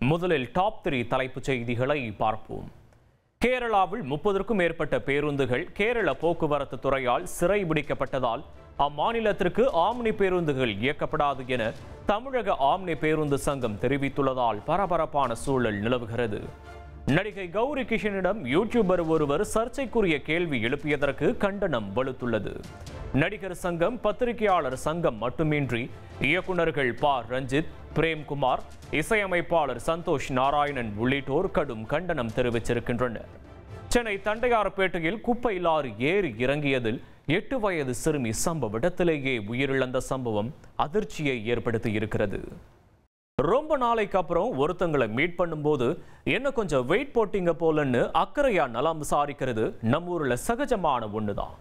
முதலில் டாப் 3 தலைப்புச் செய்திகளை பார்ப்போம். கேரளாவில் 30க்கும் மேற்பட்ட பேருந்துகள் கேரள போக்குவரத்து துறையால் சிறைபிடிக்கப்பட்டதால் அம்மாநிலத்திற்கு ஆம்னி பேருந்துகள் இயக்கப்படாது என தமிழக ஆம்னி பேருந்து சங்கம் தெரிவித்துள்ளதால் பரபரப்பான சூழல் நிலவுகிறது. நடிகை கௌரி கிஷனிடம் யூடியூபர் ஒருவர் சர்ச்சைக்குரிய கேள்வி எழுப்பியதற்கு கண்டனம் வலுத்துள்ளது. நடிகர் சங்கம், பத்திரிகையாளர் சங்கம் மட்டுமின்றி இயக்குநர்கள் ப. ரஞ்சித், பிரேம்குமார், இசையமைப்பாளர் சந்தோஷ் நாராயணன் உள்ளிட்டோர் கடும் கண்டனம் தெரிவித்திருக்கின்றனர். சென்னை தண்டையார்பேட்டையில் குப்பை லாரி ஏறி இறங்கியதில் 8 வயது சிறுமி சம்பவ இடத்திலேயே உயிரிழந்த சம்பவம் அதிர்ச்சியை ஏற்படுத்தியிருக்கிறது. ரொம்ப நாளைக்கு அப்புறம் ஒருத்தங்களை மீட் பண்ணும்போது என்ன கொஞ்சம் வெயிட் போட்டிங்க போலன்னு அக்கறையா நலம் விசாரிக்கிறது நம்ம ஊர்ல சகஜமான ஒண்ணுதான்.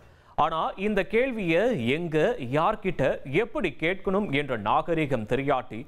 ஆனா இந்த கேள்வியை எங்க, யார்கிட்ட, எப்படி கேட்கணும் என்ற நாகரிகம் தெரியாட்டி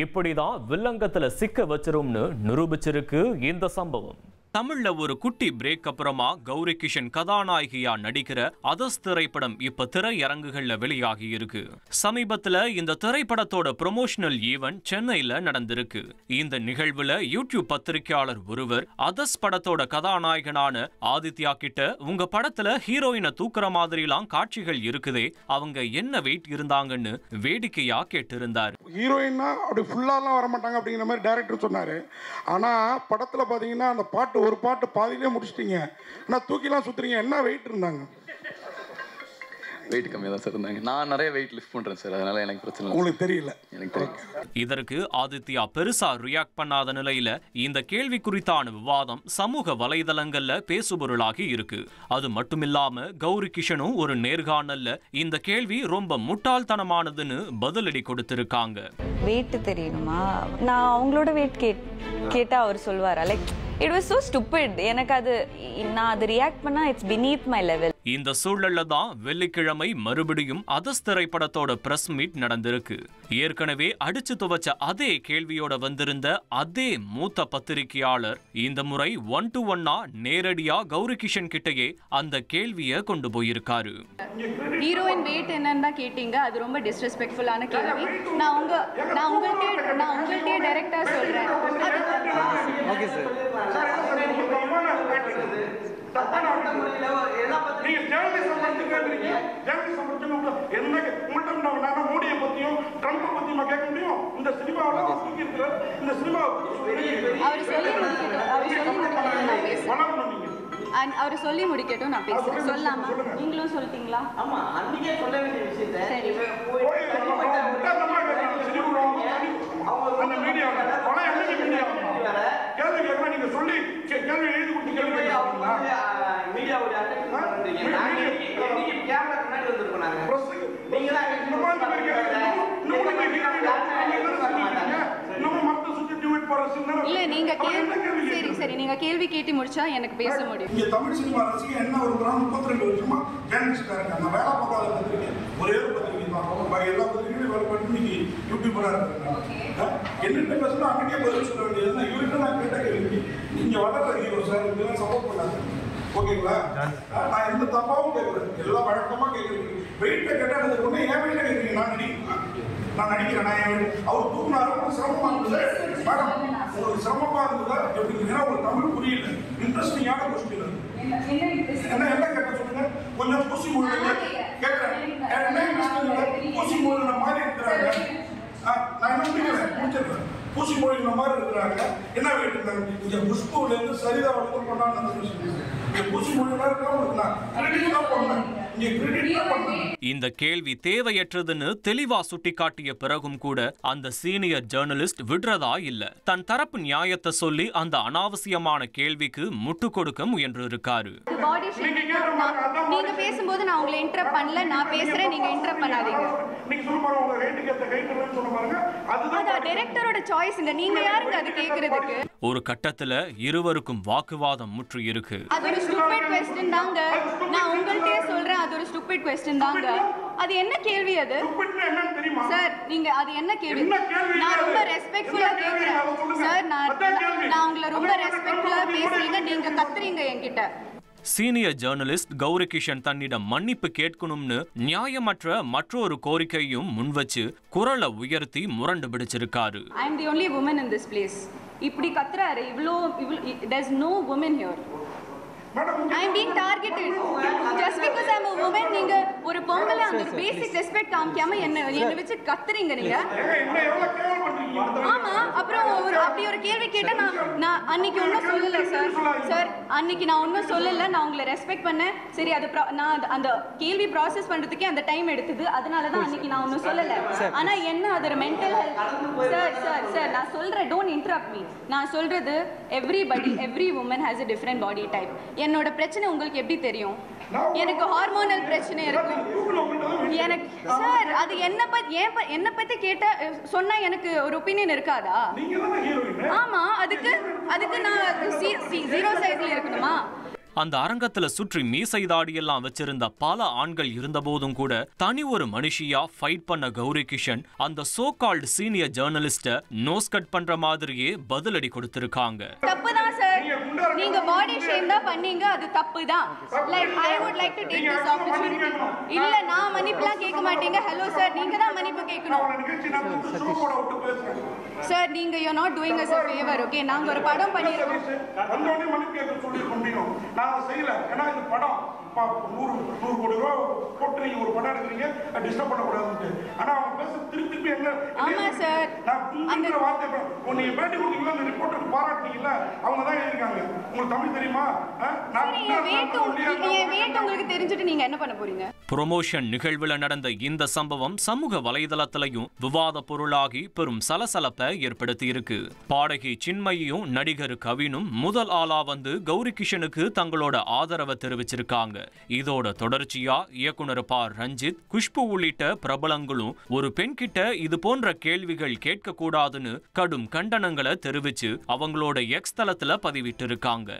இப்படிதான் வில்லங்கத்துல சிக்க வச்சிரும்னு நிரூபிச்சிருக்கு இந்த சம்பவம். தமிழ்ல ஒரு குட்டி பிரேக் அப்புறமா கௌரி கிஷன் கதாநாயகியா நடிக்கிற அதர்ஸ் திரைப்படம் இப்ப திரையரங்குகள்ல வெளியாகி இருக்கு. சமீபத்துல இந்த திரைப்படத்தோட ப்ரொமோஷனல் ஈவென்ட் சென்னையில நடந்திருக்கு. இந்த நிகழ்வுல யூடியூப் பத்திரிகையாளர் ஒருவர் அதர்ஸ் படத்தோட கதாநாயகனான ஆதித்யா கிட்ட உங்க படத்துல ஹீரோயினை தூக்குற மாதிரிலாம் காட்சிகள் இருக்குதே, அவங்க என்ன வெயிட் இருந்தாங்கன்னு வேடிக்கையா கேட்டிருந்தார். ஹீரோயின்னா அப்படி ஃபுல்லாலாம் வர மாட்டாங்க அப்படிங்கிற மாதிரி டைரக்டர் சொன்னாரு. ஆனா படத்துல பாத்தீங்கன்னா அந்த பாட்டு ஒரு பாட்டு பாதியிலே முடிச்சிட்டீங்க, ஆனா தூக்கிலாம் சுத்துறீங்க, என்ன வெயிட் இருந்தாங்க? வெயிட் கம்மியாக தான் சார் இருந்தாங்க. நான் நிறைய வெயிட் லிஃப்ட் பண்ணுறேன் சார், அதனால எனக்கு பிரச்சனை உங்களுக்கு தெரியல. எனக்கு தெரியும். இதற்கு ஆதித்யா பெருசா ரியாக்ட் பண்ணாத நிலையில இந்த கேள்வி குறித்தான விவாதம் சமூக வலைதளங்கள்ல பேசுபொருளாகி இருக்கு. அது மட்டுமில்லாம கௌரி கிஷனும் ஒரு நேர்காணல்ல இந்த கேள்வி ரொம்ப முட்டாள்தனமானதுன்னு பதிலடி கொடுத்திருக்காங்க. வெயிட் தெரியணுமா? நான் அவங்களோட வெயிட் கேட்டா அவர் சொல்வாரா? Like it was so stupid. எனக்கு அது நான் அது ரியாக்ட் பண்ணா இட்ஸ் beneath my level. இந்த சூழல்ல தான் வெள்ளிக்கிழமை மறுபடியும் அதர்ஸ் திரைப்படத்தோட பிரஸ் மீட் நடந்திருக்கு. ஏற்கனவே அடிச்சு துவச்ச அதே கேள்வியோட வந்திருந்த அதே மூத்த பத்திரிகையாளர் இந்த முறை 1-to-1 நேரடியா கௌரி கிஷன் கிட்டயே அந்த கேள்வியை கொண்டு போயிருக்காரு. ஹீரோயின் வெயிட் என்னன்னு தான் கேட்டீங்க, அது ரொம்ப டிஸ்ரெஸ்பெக்ட்ஃபுல்லான கேள்வி. நான் உங்கள்கிட்ட டைரக்டா சொல்றேன். Okay sir. அவர் சொல்லி முடிக்கட்டும், நான் பேசுறேன். சொல்லாமா? நீங்களும் சொல்லிட்டீங்களா? ஆமா, அன்னைக்கே சொல்ல வேண்டிய விஷயத்தை சரி இல்ல நீங்க சரி சரி நீங்க கேள்வி கேட்டு முடிச்சா எனக்கு பேச முடியும். இங்க தமிழ் சினிமா ரசிகர் என்ன ஒரு 32 வருஷமா ஜேர்னலிஸ்டா இருக்காங்க. நான் வேலை பார்க்காத பத்திரிகை ஒரே ஒரு பத்திரிகை தான், எல்லா பத்திரிகையும் வேலை பண்ணி யூடியூபரா இருக்காங்க. என்னென்ன பேசணும் அன்னைக்கே பதில் சொல்ல வேண்டியது. இவர்கிட்ட நான் கேட்ட கேள்வி, நீங்க வளர்ற ஹீரோ சார் இதெல்லாம் சப்போர்ட் பண்ணாங்க, ஓகேங்களா? நான் எந்த தப்பாவும் கேட்கறேன், எல்லாம் வழக்கமா கேட்கறேன். வெயிட்ட கேட்டது ஒண்ணு ஏன் வெயிட்ட கேட்குறீங்க? நான் நடிக்கிறேன். அவர் தூக்குனாரு, சிரமமா இருந்தது மேடம், உங்களுக்கு சிரமமா இருந்ததா எப்படிங்கன்னா உங்களுக்கு தமிழ் புரியல. இன்ட்ரெஸ்டிங்கான கொஸ்டின் என்ன கேட்ட சொல்லுங்க. கொஞ்சம் பூசி மொழி கேட்கறேன், பூசி மொழின மாதிரி இருக்கிறாங்க. நான் என்ன முடிச்சிருக்கேன், பூசி மொழின மாதிரி இருக்கிறாங்க. என்ன வெயிட் இருந்தாங்க? இங்க புஷ்பூர்ல இருந்து சரிதா வளர்த்து கொண்டாந்து பூசி மொழினா இருக்கலாம். இந்த கேள்வி தேவையற்றதுன்னு தெளிவா சுட்டிக்காட்டிய பிறகும் கூட அந்த சீனியர் ஜேர்னலிஸ்ட் விடுறதா இல்ல. தன் தரப்பு நியாயத்தை சொல்லி அந்த அனாவசியமான கேள்விக்கு முட்டு கொடுக்க முயன்று இருக்காரு. நீங்க பேசும்போது நான் உங்களை இன்டரப்ட் பண்ணல, நான் பேசுறேன், நீங்க இன்டரப்ட் பண்ணாதீங்க. அது டைரக்டரோட சாய்ஸ்ங்க, நீங்க யாருங்க அது கேக்குறதுக்கு? ஒரு கட்டத்துல இருவருக்கும் வாக்குவாதம் முற்று இருக்கு. அது ஒரு ஸ்டூபிட் क्वेश्चन தாங்க, நான் உங்கள்ட்டே சொல்றேன். அது ஒரு ஸ்டூபிட் क्वेश्चन தாங்க. அது என்ன கேள்வி? அது சார் நீங்க அது என்ன கேள்வி? நான் ரொம்ப ரெஸ்பெக்ட்ஃபுல்லா கேக்குறேன் சார். நான் உங்களை ரொம்ப ரெஸ்பெக்ட்ஃபுல்லா பேசுறீங்க, நீங்க கத்துறீங்க என்கிட்ட. சீனியர் ஜேர்னலிஸ்ட் கௌரி கிஷன் தன்னிடம் மன்னிப்பு கேட்கணும்னு நியாயமற்ற மற்றொரு கோரிக்கையும் முன்வச்சு குரலை உயர்த்தி முரண்டு பிடிச்சிருக்காரு. I am the only woman in this place. இப்படி கத்துறாரு இவ்ளோ there's no woman here. I am being targeted just because I am a woman. நீங்க ஒரு பொம்பளை அந்த பேசிக் ரெஸ்பெக்ட் காமிக்காம என்ன வெச்சு கத்துறீங்க நீங்க. ஆமா அப்புறம் அப்படி ஒரு கேள்வி கேட்டா நான் அன்னைக்கு ஒன்னும் சொல்லல சார் அன்னைக்கு நான் ஒன்னும் சொல்லல. நான் உங்களை ரெஸ்பெக்ட் பண்ணேன். சரி அது நான் அந்த கேள்வி ப்ராசஸ் பண்றதுக்கே அந்த டைம் எடுத்தது. அதனால தான் அன்னைக்கு நான் ஒன்னும் சொல்லல. ஆனா என்ன அது மென்டல் ஹெல்த் சார் நான் சொல்றேன், டோன்ட் இன்டரப்ட் மீ. நான் சொல்றது every woman has a different body type. என்னோட பிரச்சனை உங்களுக்கு எப்படி தெரியும்? எனக்கு ஹார்மோனல் பிரச்சனை இருக்கு. எனக்கு சார் அது என்ன பத்தி கேட்டா சொன்னா எனக்கு ஒரு ஒபினியன் இருக்காதா? ஆமா அதுக்கு நான் 0 சைஸ்ல இருக்கணுமா? அந்த அரங்கத்துல சுற்றி மீசை தாடியெல்லாம் வச்சிருந்த பல ஆண்கள் இருந்தபோதும் கூட தனி ஒரு மனுஷியா ஃபைட் பண்ண கௌரி கிஷன் அந்த so called senior journalist nose cut பண்ற மாதிரியே பதிலடி கொடுத்திருக்காங்க. தப்புதான் சார், நீங்க பாடி ஷேம் தான் பண்ணீங்க, அது தப்புதான். Like I would like to take this opportunity. இல்ல நான் மன்னிப்புலாம் கேட்க மாட்டீங்க. ஹலோ சார், நீங்க தான் மன்னிப்பு கேட்கணும். சார் நீங்க you are not doing as a favor. Okay, நாங்க ஒரு படம் பண்ணிருக்கோம். வந்தோடனே மன்னிப்பு கேட்க சொல்லி முடியும். நான் செய்யல. ஏன்னா இந்த படம் 100 கோடி ரூபாய் போட்டு நீங்க ஒரு படம் எடுக்கிறீங்க, டிஸ்டர்ப் பண்ணக்கூடாதுன்னு. ஆனா அவங்க பேச திருப்பி என்ன? ஆமா சார், அந்த வார்த்தை நீங்க பேட்டி கொடுத்தீங்களா, அந்த ரிப்போர்ட்டருக்கு பாராட்டினீங்களா, அவங்க தான் எழுதிருக்காங்க. உங்களுக்கு தமிழ் தெரியுமா? வெயிட் உங்களுக்கு தெரிஞ்சிட்டு நீங்க என்ன பண்ண போறீங்க? ப்ரொமோஷன் நிகழ்வுல நடந்த இந்த சம்பவம் சமூக வலைதளத்திலையும் விவாத பொருளாகி பெரும் சலசலப்பை ஏற்படுத்தி இருக்கு. பாடகி சின்மயியும் நடிகர் கவினும் முதல் ஆளா வந்து கௌரி கிஷனுக்கு தங்களோட ஆதரவை தெரிவிச்சிருக்காங்க. இதோட தொடர்ச்சியா இயக்குனர் ப. ரஞ்சித், குஷ்பு உள்ளிட்ட பிரபலங்களும் ஒரு பெண் கிட்ட இது போன்ற கேள்விகள் கேட்க கூடாதுன்னு கடும் கண்டனங்களை தெரிவிச்சு அவங்களோட எக்ஸ் தளத்துல பதிவிட்டு இருக்காங்க.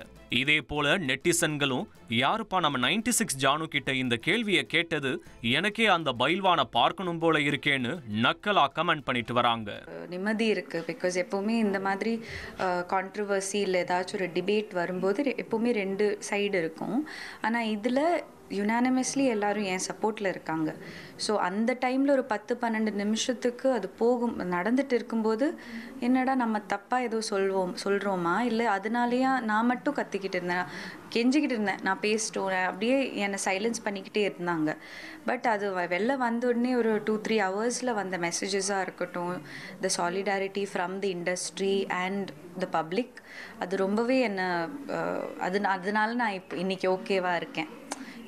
இதே போல நெட்டிசன்களும் யாருப்பா நம்ம 96 ஜானு கிட்ட இந்த கேள்வியை கேட்டது, எனக்கே அந்த பைல்வான பார்க்கணும் போல இருக்கேன்னு நக்கலா கமெண்ட் பண்ணிட்டு வராங்க. நிம்மதி இருக்கு. பிகாஸ் எப்பவுமே இந்த மாதிரி கான்ட்ரவர்சி இல்லை ஏதாச்சும் ஒரு டிபேட் வரும்போது எப்பவுமே 2 சைடு இருக்கும். ஆனால் இதில் யுனானிமஸ்லி எல்லாரும் என் சப்போர்ட்டில் இருக்காங்க. ஸோ அந்த டைமில் ஒரு 10-12 நிமிஷத்துக்கு அது நடந்துட்டு இருக்கும்போது என்னடா நம்ம தப்பாக ஏதோ சொல்கிறோமா இல்லை அதனாலேயா நான் மட்டும் கத்திக்கிட்டு இருந்தேன், கெஞ்சிக்கிட்டு இருந்தேன், நான் பேசிட்டோம் அப்படியே என்னை சைலன்ஸ் பண்ணிக்கிட்டே இருந்தாங்க. பட் அது வெளில வந்த உடனே ஒரு 2-3 ஹவர்ஸில் வந்த மெசேஜஸாக இருக்கட்டும், the solidarity from the industry and the public, அது ரொம்பவே என்னை அதனால நான் இன்னைக்கு ஓகேவாக இருக்கேன்.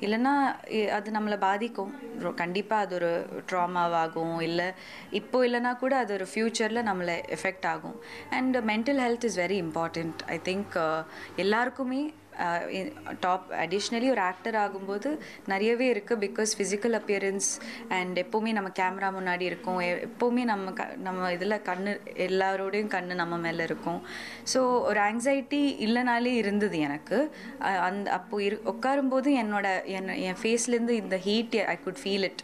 இல்லைன்னா அது நம்மளை பாதிக்கும் கண்டிப்பாக. அது ஒரு ட்ராமாவாகும், இல்லை இப்போ இல்லைனா கூட அது ஒரு ஃப்யூச்சரில் நம்மளை எஃபெக்ட் ஆகும். And mental health is very important. I think எல்லாருக்குமே டாப் அடிஷ்னலி ஒரு ஆக்டர் ஆகும்போது நிறையவே இருக்குது. பிகாஸ் ஃபிசிக்கல் அப்பியரன்ஸ் அண்ட் எப்போவுமே நம்ம கேமரா முன்னாடி இருக்கோம், எப்போவுமே நம்ம இதில் எல்லாரோடையும் கண்ணு நம்ம மேலே இருக்கும். ஸோ ஒரு ஆங்ஸைட்டி இல்லைனாலே இருந்தது எனக்கு. அப்போது உட்காரும்போது என் ஃபேஸ்லேருந்து இந்த heat I could feel it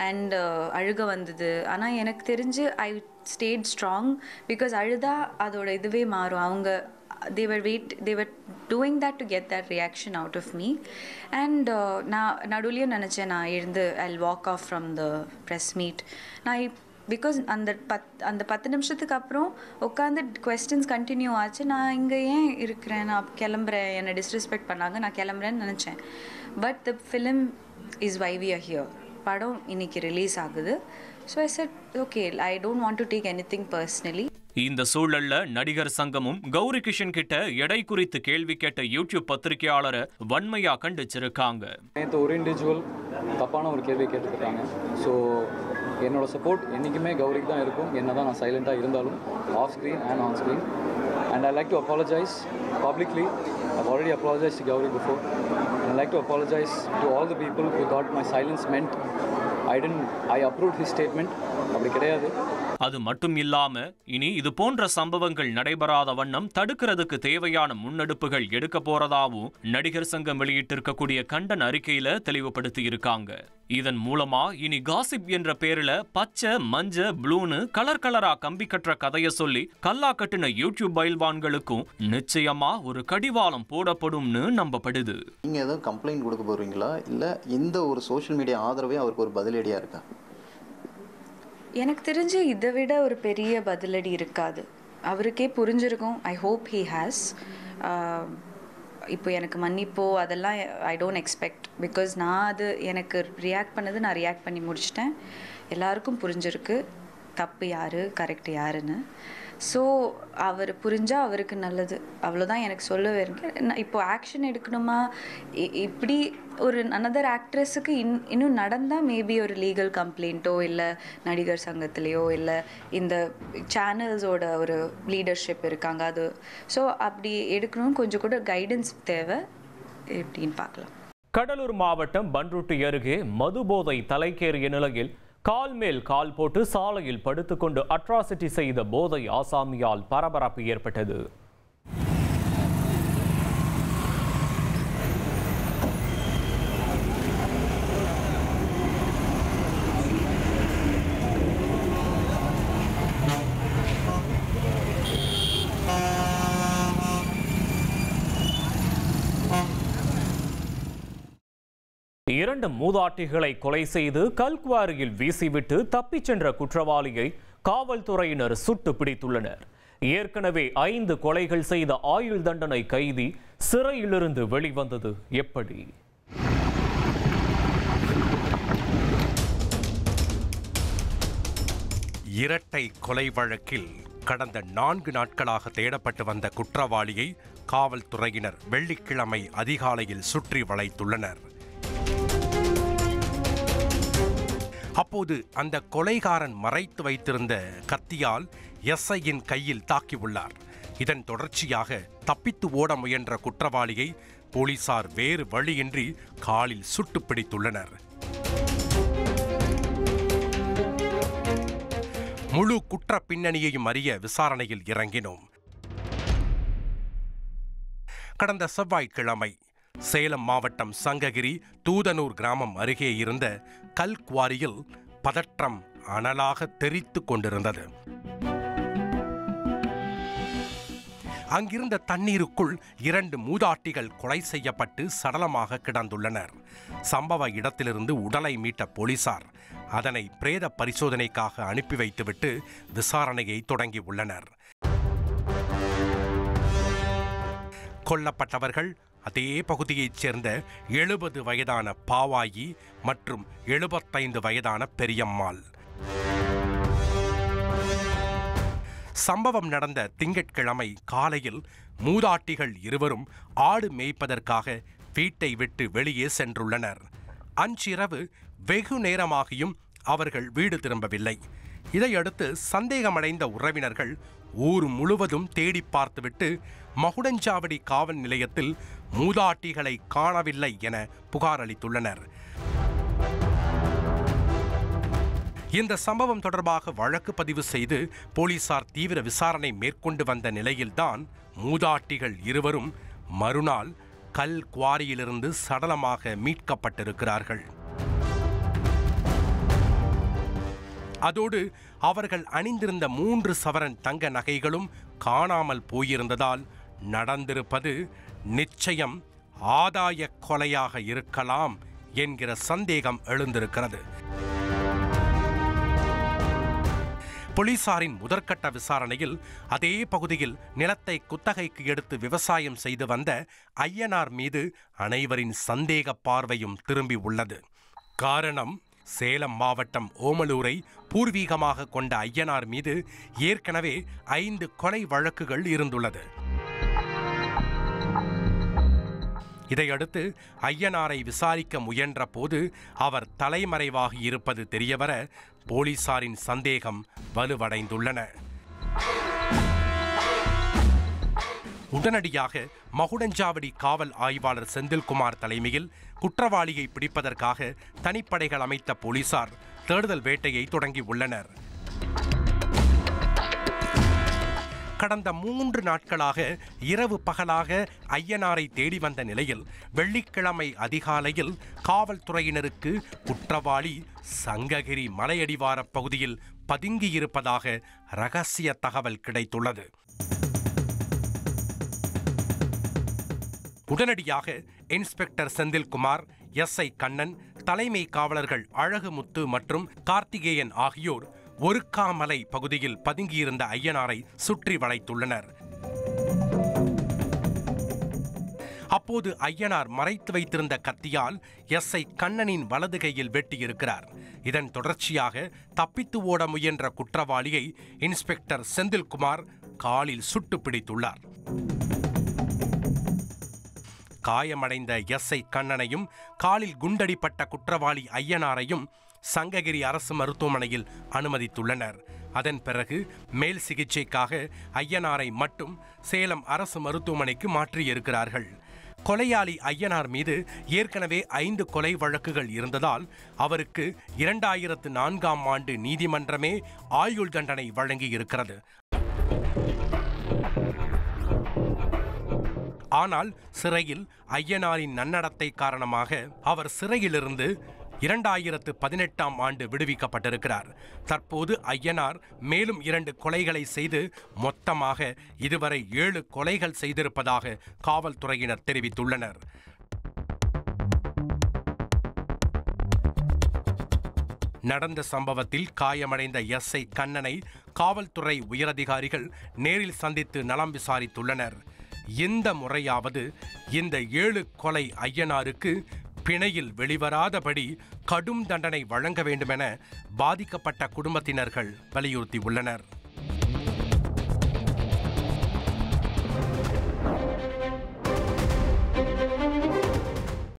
and அழுக வந்தது. ஆனால் எனக்கு தெரிஞ்சு ஐ ஸ்டேட் ஸ்ட்ராங். பிகாஸ் அழுதா அதோட இதுவே மாறும். அவங்க they were doing that to get that reaction out of me. And நான் நடுவுலையும் நினச்சேன் நான் எழுந்து I'll walk off from the press meet. Because அந்த 10 நிமிஷத்துக்கு அப்புறம் உட்காந்து கொஸ்டின்ஸ் கண்டினியூ ஆச்சு. நான் இங்கே ஏன் இருக்கிறேன், நான் கிளம்புறேன், என்னை டிஸ்ரெஸ்பெக்ட் பண்ணாங்க, நான் கிளம்புறேன்னு நினச்சேன். But the film is why we are here. படம் இன்னைக்கு ரிலீஸ் ஆகுது. So I said okay, I don't want to take anything personally. இந்த சூழல்ல நடிகர் சங்கமும் கௌரி கிஷன் கிட்ட எடை குறித்து கேள்வி கேட்ட யூடியூப் பத்திரிகையாளரை வன்மையா கண்டிச்சிருக்காங்க. நேற்று ஒரு இண்டிவிஜுவல் தப்பான ஒரு கேள்வி கேட்டுருக்காங்க. ஸோ என்னோட சப்போர்ட் என்றைக்குமே கௌரிக்கு தான் இருக்கும், என்ன தான் நான் சைலண்ட்டாக இருந்தாலும் off screen and on screen. And I'd like to apologize publicly. I've already apologized to Gauri before. And I'd like to apologize to all the people who thought my silence meant I approved his statement. அப்படி கிடையாது. அது மட்டும் இல்லாம இனி இது போன்ற சம்பவங்கள் நடைபெறாத வண்ணம் தடுக்கிறதுக்கு தேவையான முன்னெடுப்புகள் எடுக்க போறதாவும் நடிகர் சங்கம் வெளியிட்டிருக்கக்கூடிய கண்டன அறிக்கையில தெளிவுபடுத்தி இருக்காங்க. இதன் மூலமா இனி காசிப் என்ற பேர்ல பச்சை மஞ்ச ப்ளூன்னு கலரா கம்பி கட்டுற கதைய சொல்லி கல்லா கட்டின யூடியூப் பயில்வான்களுக்கும் நிச்சயமா ஒரு கடிவாளம் போடப்படும்னு நம்பப்படுது. நீங்க எதுவும் கம்ப்ளைண்ட் கொடுக்க போறீங்களா இல்ல இந்த ஒரு சோஷியல் மீடியா ஆதரவே அவருக்கு ஒரு பதிலடியா இருக்கா? எனக்கு தெரிஞ்சு இதை விட ஒரு பெரிய பதிலடி இருக்காது. அவருக்கே புரிஞ்சிருக்கும். I hope he has. இப்போ எனக்கு மன்னிப்போ அதெல்லாம் ஐ டோன்ட் எக்ஸ்பெக்ட். பிகாஸ் நான் அது எனக்கு ரியாக்ட் பண்ணது நான் ரியாக்ட் பண்ணி முடிச்சிட்டேன். எல்லாருக்கும் புரிஞ்சிருக்கு தப்பு யார் கரெக்ட் யாருன்னு. ஸோ அவர் புரிஞ்சால் அவருக்கு நல்லது, அவ்வளோதான் எனக்கு சொல்லவே இருக்கு. இப்போ ஆக்ஷன் எடுக்கணுமா, இப்படி ஒரு அனதர் ஆக்ட்ரஸுக்கு இன்னும் நடந்தால் மேபி ஒரு லீகல் கம்ப்ளைண்ட்டோ இல்லை நடிகர் சங்கத்திலேயோ இல்லை இந்த சேனல்ஸோட ஒரு லீடர்ஷிப் இருக்காங்க அது. ஸோ அப்படி எடுக்கணும்னு கொஞ்சம் கூட கைடன்ஸ் தேவை. எப்படின்னு பார்க்கலாம். கடலூர் மாவட்டம் பன்ருட்டி அருகே மதுபோதை தலைக்கேறிய நிலையில் கால் மேல் கால் போட்டு சாலையில் படுத்துக்கொண்டு அட்ராசிட்டி செய்த போதை ஆசாமியால் பரபரப்பு ஏற்பட்டது. இரண்டு மூதாட்டிகளை கொலை செய்து கல்குவாரியில் வீசிவிட்டு தப்பிச் சென்ற குற்றவாளியை காவல்துறையினர் சுட்டு பிடித்துள்ளனர். ஏற்கனவே 5 கொலைகள் செய்த ஆயுள் தண்டனை கைதி சிறையிலிருந்து வெளிவந்தது எப்படி? இரட்டை கொலை வழக்கில் கடந்த 4 நாட்களாக தேடப்பட்டு வந்த குற்றவாளியை காவல்துறையினர் வெள்ளிக்கிழமை அதிகாலையில் சுற்றி வளைத்துள்ளனர். அப்போது அந்த கொலைகாரன் மறைத்து வைத்திருந்த கத்தியால் எஸ்ஐயின் கையில் தாக்கியுள்ளார். இதன் தொடர்ச்சியாக தப்பித்து ஓட முயன்ற குற்றவாளியை போலீசார் வேறு வழியின்றி காலில் சுட்டு பிடித்துள்ளனர். முழு குற்ற பின்னணியையும் அறிய விசாரணையில் இறங்கினோம். கடந்த செவ்வாய்க்கிழமை சேலம் மாவட்டம் சங்ககிரி தூதனூர் கிராமம் அருகே இருந்த கல்குவாரியில் பதற்றம் அனலாக தெறித்து கொண்டிருந்தது. அங்கிருந்த தண்ணீருக்குள் 2 மூதாட்டிகள் கொலை செய்யப்பட்டு சடலமாக கிடந்துள்ளனர். சம்பவ இடத்திலிருந்து உடலை மீட்ட போலீசார் அதனை பிரேத பரிசோதனைக்காக அனுப்பி வைத்துவிட்டு விசாரணையை தொடங்கியுள்ளனர். கொல்லப்பட்டவர்கள் அதே பகுதியைச் சேர்ந்த 70 வயதான பாவாயி மற்றும் 75 வயதான பெரியம்மாள். சம்பவம் நடந்த திங்கட்கிழமை காலையில் மூதாட்டிகள் இருவரும் ஆடு மேய்ப்பதற்காக வீட்டை விட்டு வெளியே சென்றுள்ளனர். அன்றிரவு வெகு நேரமாகியும் அவர்கள் வீடு திரும்பவில்லை. இதையடுத்து சந்தேகமடைந்த உறவினர்கள் ஊர் முழுவதும் தேடி பார்த்துவிட்டு மகுடஞ்சாவடி காவல் நிலையத்தில் மூதாட்டிகளை காணவில்லை என புகார் அளித்துள்ளனர். இந்த சம்பவம் தொடர்பாக வழக்கு பதிவு செய்து போலீசார் தீவிர விசாரணை மேற்கொண்டு வந்த நிலையில்தான் மூதாட்டிகள் இருவரும் மறுநாள் கல் குவாரியிலிருந்து சடலமாக மீட்கப்பட்டிருக்கிறார்கள். அதோடு அவர்கள் அணிந்திருந்த 3 சவரன் தங்க நகைகளும் காணாமல் போயிருந்ததால் நடந்திருப்பது நிச்சயம் ஆதாய கொலையாக இருக்கலாம் என்கிற சந்தேகம் எழுந்திருக்கிறது. போலீசாரின் முதற்கட்ட விசாரணையில் அதே பகுதியில் நிலத்தை குத்தகைக்கு எடுத்து விவசாயம் செய்து வந்த ஐயனார் மீது அனைவரின் சந்தேக பார்வையும் திரும்பி உள்ளது. காரணம், சேலம் மாவட்டம் ஓமலூரை பூர்வீகமாக கொண்ட ஐயனார் மீது ஏற்கனவே 5 கொலை வழக்குகள் இருந்துள்ளது. இதையடுத்து ஐயனாரை விசாரிக்க முயன்ற போது அவர் தலைமறைவாகி இருப்பது தெரியவர போலீசாரின் சந்தேகம் வலுவடைந்துள்ளன. உடனடியாக மகுடஞ்சாவடி காவல் ஆய்வாளர் செந்தில்குமார் தலைமையில் குற்றவாளியை பிடிப்பதற்காக தனிப்படைகள் அமைத்த போலீசார் தேடுதல் வேட்டையை தொடங்கியுள்ளனர். கடந்த 3 நாட்களாக இரவு பகலாக ஐயனாரை தேடி வந்த நிலையில் வெள்ளிக்கிழமை அதிகாலையில் காவல்துறையினருக்கு குற்றவாளி சங்ககிரி மலையடிவார பகுதியில் பதுங்கியிருப்பதாக ரகசிய தகவல் கிடைத்துள்ளது. உடனடியாக இன்ஸ்பெக்டர் செந்தில்குமார், எஸ்ஐ கண்ணன், தலைமை காவலர்கள் அழகுமுத்து மற்றும் கார்த்திகேயன் ஆகியோர் ஒருக்காமலை பகுதியில் பதுங்கியிருந்த ஐயனாரை சுற்றி வளைத்துள்ளனர். அப்போது ஐயனார் மறைத்து வைத்திருந்த கத்தியால் எஸ்ஐ கண்ணனின் வலது கையில் வெட்டியிருக்கிறார். இதன் தொடர்ச்சியாக தப்பித்து ஓட முயன்ற குற்றவாளியை இன்ஸ்பெக்டர் செந்தில்குமார் காலில் சுட்டு பிடித்துள்ளார். காயமடைந்த எஸ்ஐ கண்ணனையும் காலில் குண்டடிப்பட்ட குற்றவாளி ஐயனாரையும் சங்ககிரி அரசு மருத்துவமனையில் அனுமதித்துள்ளனர். அதன் பிறகு மேல் சிகிச்சைக்காக ஐயனாரை மட்டும் சேலம் அரசு மருத்துவமனைக்கு மாற்றியிருக்கிறார்கள். கொலையாளி ஐயனார் மீது ஏற்கனவே 5 கொலை வழக்குகள் இருந்ததால் அவருக்கு 2004ஆம் ஆண்டு நீதிமன்றமே ஆயுள் தண்டனை வழங்கியிருக்கிறது. ஆனால் சிறையில் ஐயனாரின் நன்னடத்தை காரணமாக அவர் சிறையிலிருந்து 2018ஆம் ஆண்டு விடுவிக்கப்பட்டிருக்கிறார். தற்போது ஐயனார் மேலும் 2 கொலைகளை செய்து மொத்தமாக இதுவரை 7 கொலைகள் செய்திருப்பதாக காவல்துறையினர் தெரிவித்துள்ளனர். நடந்த சம்பவத்தில் காயமடைந்த எஸ்ஐ கண்ணனை காவல்துறை உயரதிகாரிகள் நேரில் சந்தித்து நலம் விசாரித்துள்ளனர். இந்த முறையாவது இந்த 7 கொலை ஐயனாருக்கு பிணையில் வெளிவராதபடி கடும் தண்டனை வழங்க வேண்டுமென பாதிக்கப்பட்ட குடும்பத்தினர்கள் வலியுறுத்தியுள்ளனர்.